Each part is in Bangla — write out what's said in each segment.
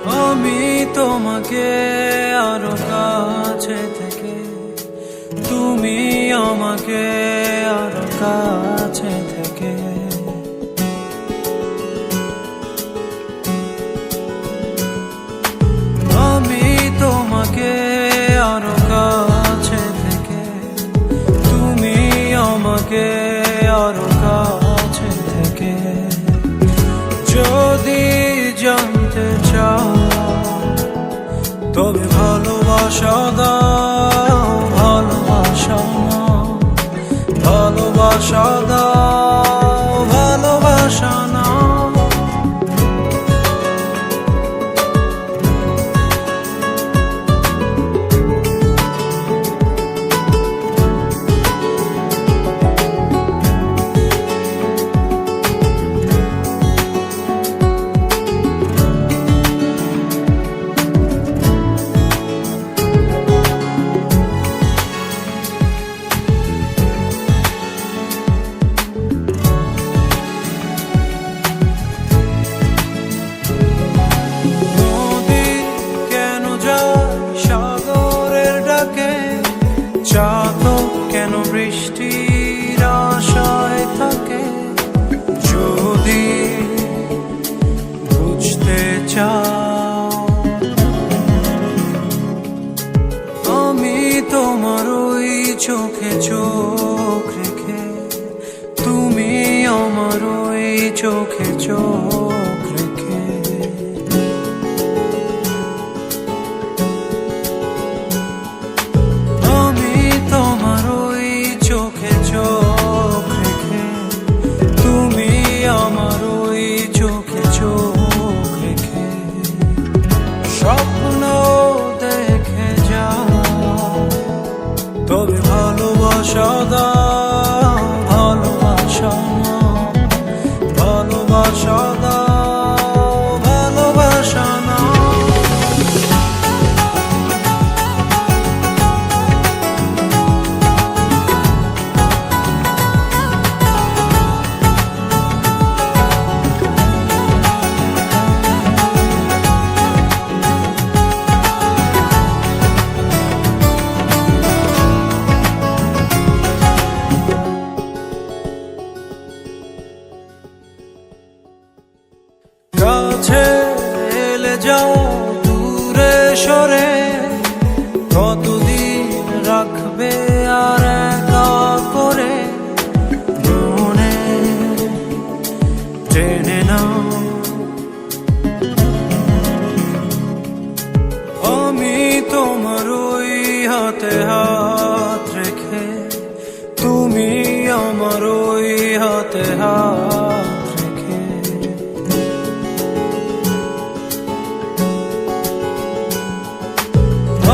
আমি তোমাকে আরো কাছে থেকে, তুমি আমাকে আরো কাছে থেকে। আমি তোমাকে আরো কাছে থেকে, তুমি আমাকে আরো কাছে থেকে। যদি জানতে চাও তবে ভালোবাসা দাও, ভালোবাসা নাও, ভালোবাসা দাও, ভালোবাসা নাও। চাতক কেন বৃষ্টির আশায় থাকে? যদি বুঝতে চাও, আমি তোমার ওই চোখে চোখ রেখে, তুমি আমার ওই চোখে চোখ রেখে। স্বপ্ন দেখে যাও, তবে ভালোবাসা দাও, ভালোবাসা নাও, ভালোবাসা দাও, ভালোবাসা নাও। কাছে এলে যাও দূরে সরে, কতদিন রাখবে আর একা করে? মনে টেনে নাও, আমি তোমার ওই হাতে হাত রেখে, তুমি আমার ওই হাতে হাত রেখে।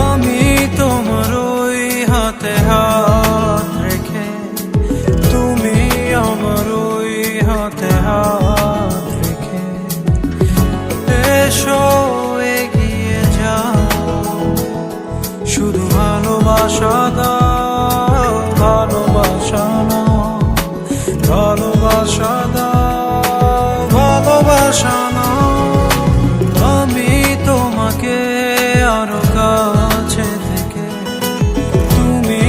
আমি তোমার ওই হাতে হাত রেখে, তুমি আমার ওই হাতে হাত রেখে। এসো এগিয়ে যাও, শুধু ভালোবাসা দাও, ভালোবাসা নাও, ভালোবাসা দাও, ভালোবাসা নাও। আমি তোমাকে আরো কাছে থেকে, তুমি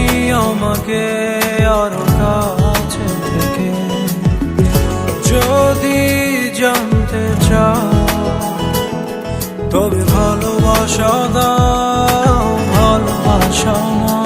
আমাকে আরো কাছে থেকে। যদি জানতে চাও তবে ভালোবাসা দাও, ভালোবাসা নাও,